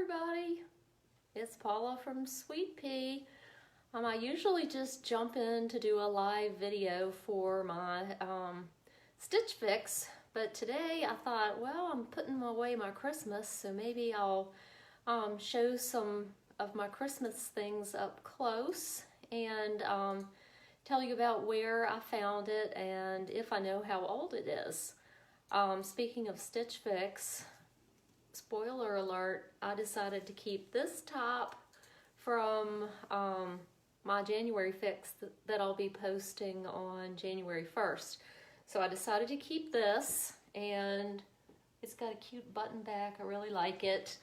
everybody, it's Paula from Sweet Pea. I usually just jump in to do a live video for my Stitch Fix, but today I thought, well, I'm putting away my Christmas, so maybe I'll show some of my Christmas things up close and tell you about where I found it and if I know how old it is. Speaking of Stitch Fix, spoiler alert, I decided to keep this top from my January fix that I'll be posting on January 1st. So I decided to keep this, and it's got a cute button back. I really like it.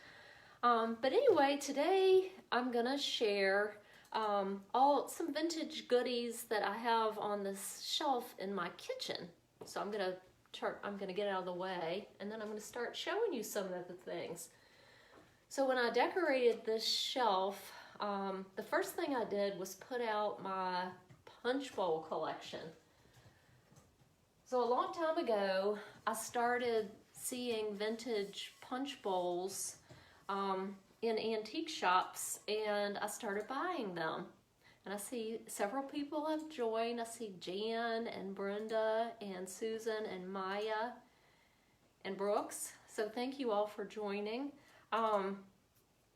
But anyway, today I'm gonna share some vintage goodies that I have on this shelf in my kitchen. So I'm gonna get it out of the way, and then I'm gonna start showing you some of the things. So when I decorated this shelf, the first thing I did was put out my punch bowl collection. So a long time ago, I started seeing vintage punch bowls in antique shops, and I started buying them. And I see several people have joined. I see Jan and Brenda and Susan and Maya and Brooks. So thank you all for joining.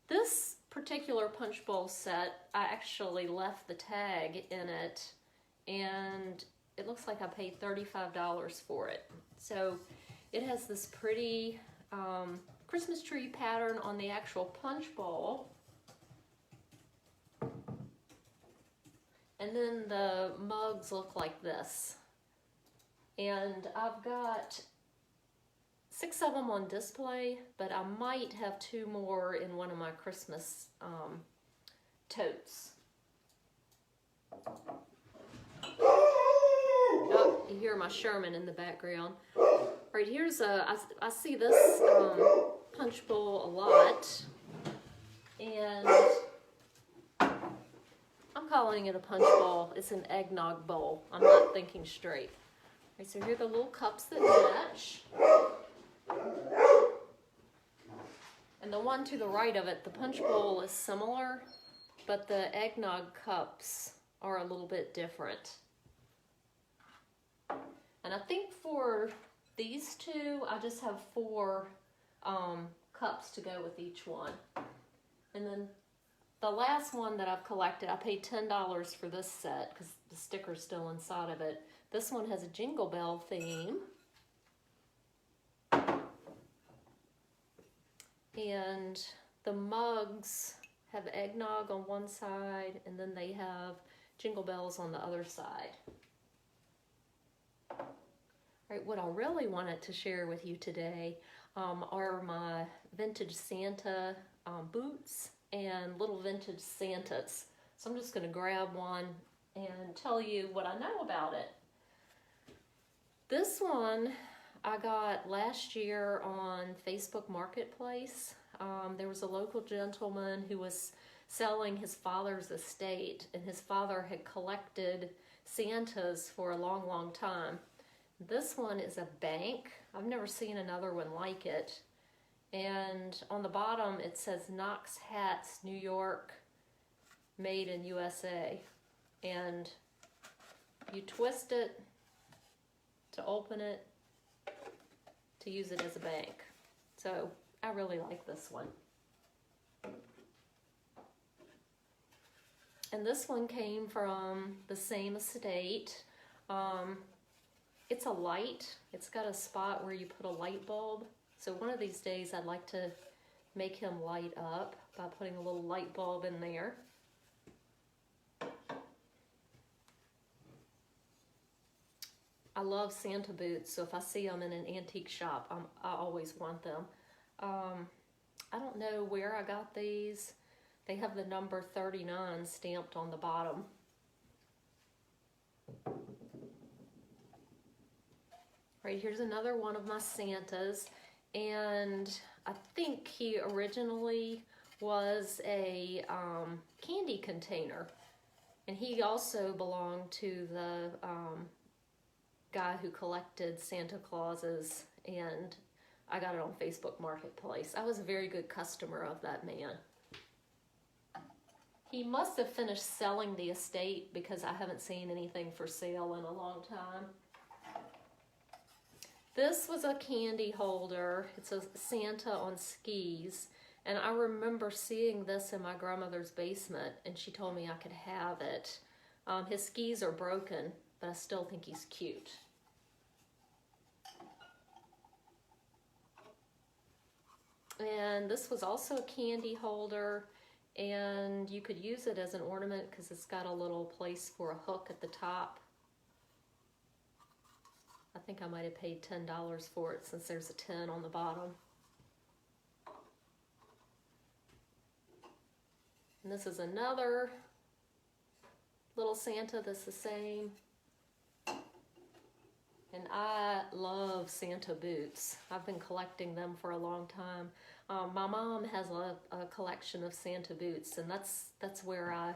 This particular punch bowl set, I actually left the tag in it, and it looks like I paid $35 for it. So it has this pretty Christmas tree pattern on the actual punch bowl. And then the mugs look like this. And I've got 6 of them on display, but I might have 2 more in one of my Christmas totes. Oh, you hear my Sherman in the background. All right, here's I see this punch bowl a lot, and I'm calling it a punch bowl. It's an eggnog bowl. I'm not thinking straight. All right, so here are the little cups that match. And the one to the right of it, the punch bowl is similar, but the eggnog cups are a little bit different. And I think for these two, I just have 4 cups to go with each one. And then the last one that I've collected, I paid $10 for this set because the sticker's still inside of it. This one has a Jingle Bell theme. And the mugs have eggnog on one side, and then they have jingle bells on the other side. All right, what I really wanted to share with you today are my vintage Santa boots and little vintage Santas. So I'm just going to grab one and tell you what I know about it. This one I got last year on Facebook Marketplace. There was a local gentleman who was selling his father's estate, and his father had collected Santas for a long, long time. This one is a bank. I've never seen another one like it. And on the bottom it says Knox Hats, New York, made in USA. And you twist it to open it to use it as a bank. So I really like this one. And this one came from the same estate. It's a light. It's got a spot where you put a light bulb. So one of these days I'd like to make him light up by putting a little light bulb in there. I love Santa boots, so if I see them in an antique shop, I always want them. I don't know where I got these. They have the number 39 stamped on the bottom. Right, here's another one of my Santas, and I think he originally was a candy container, and he also belonged to the guy who collected Santa Clauses and I got it on Facebook Marketplace. I was a very good customer of that man. He must have finished selling the estate because I haven't seen anything for sale in a long time. This was a candy holder. It's a Santa on skis. And I remember seeing this in my grandmother's basement, and she told me I could have it. His skis are broken, but I still think he's cute. And this was also a candy holder, and you could use it as an ornament because it's got a little place for a hook at the top. I think I might have paid $10 for it since there's a 10 on the bottom. And this is another little Santa that's the same. And I love Santa boots. I've been collecting them for a long time. My mom has a collection of Santa boots, and that's where I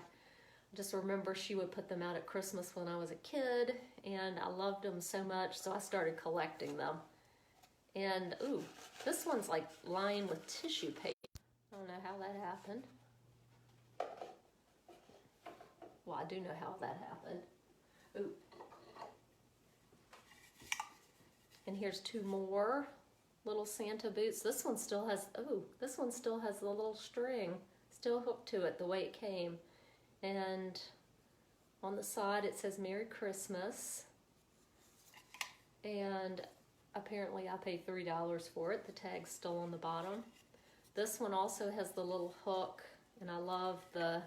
just remember she would put them out at Christmas when I was a kid, and I loved them so much, so I started collecting them. And ooh, this one's like lined with tissue paper. I don't know how that happened. Well, I do know how that happened. Ooh. And here's two more little Santa boots. This one still has, this one still has the little string still hooked to it the way it came. And on the side it says Merry Christmas. And apparently I paid $3 for it. The tag's still on the bottom. This one also has the little hook, and I love the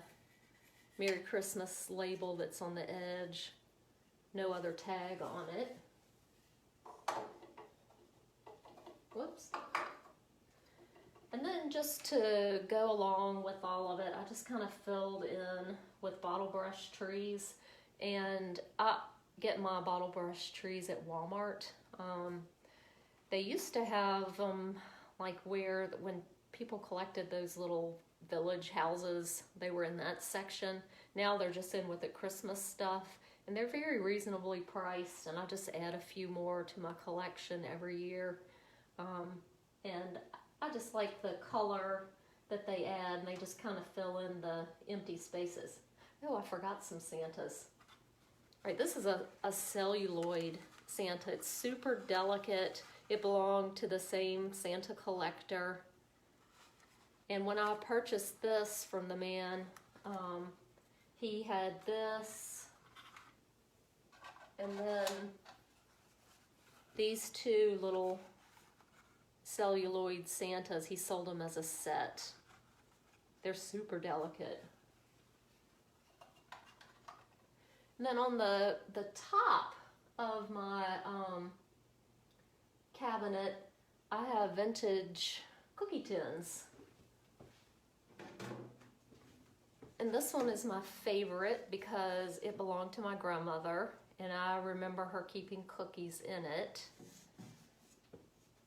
Merry Christmas label that's on the edge. No other tag on it. Whoops. And then just to go along with all of it, I just kind of filled in with bottle brush trees. And I get my bottle brush trees at Walmart. They used to have them like when people collected those little village houses, they were in that section. Now they're just in with the Christmas stuff, and they're very reasonably priced, and I just add a few more to my collection every year. And I just like the color that they add, and they just kind of fill in the empty spaces. Oh, I forgot some Santas. All right, this is a celluloid Santa. It's super delicate. It belonged to the same Santa collector. And when I purchased this from the man, he had this, and then these two little celluloid Santas. He sold them as a set. They're super delicate. And then on the top of my cabinet, I have vintage cookie tins. And this one is my favorite because it belonged to my grandmother, and I remember her keeping cookies in it.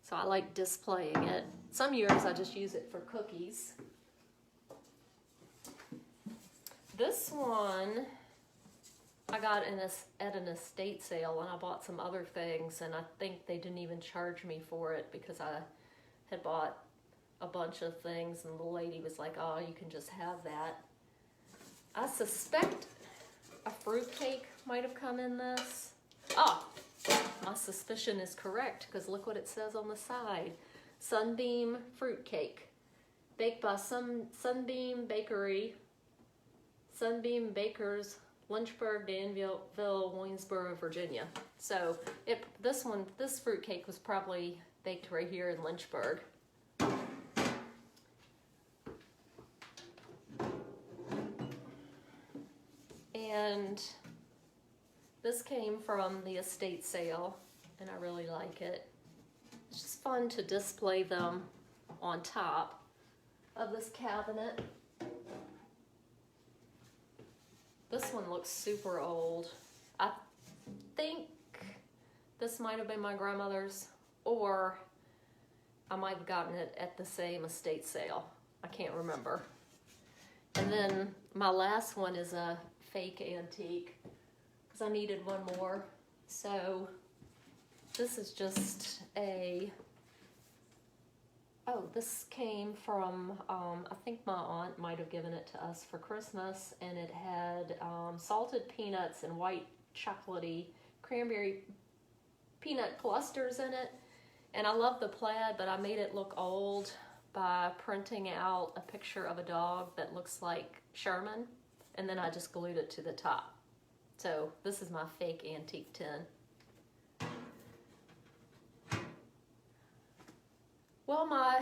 So I like displaying it. Some years I just use it for cookies. This one I got at an estate sale, and I bought some other things, and I think they didn't even charge me for it because I had bought a bunch of things, and the lady was like, oh, you can just have that. I suspect a fruitcake might have come in this. Oh, my suspicion is correct because look what it says on the side. Sunbeam fruitcake. Baked by Sunbeam Bakery. Sunbeam Bakers, Lynchburg, Danville, Waynesboro, Virginia. So this fruitcake was probably baked right here in Lynchburg. And this came from the estate sale, and I really like it. It's just fun to display them on top of this cabinet. This one looks super old. I think this might have been my grandmother's, or I might have gotten it at the same estate sale. I can't remember. And then my last one is a fake antique because I needed one more. So this is just a Oh, this came from, I think my aunt might have given it to us for Christmas, and it had salted peanuts and white chocolatey cranberry peanut clusters in it. And I love the plaid, but I made it look old by printing out a picture of a dog that looks like Sherman, and then I just glued it to the top. So this is my fake antique tin. Well, my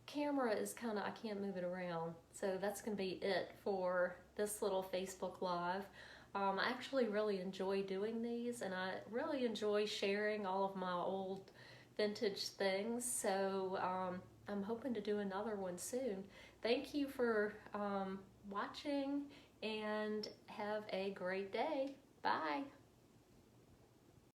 camera is kind of, I can't move it around. So that's going to be it for this little Facebook Live. I actually really enjoy doing these, and I really enjoy sharing all of my old vintage things. So I'm hoping to do another one soon. Thank you for watching, and have a great day. Bye.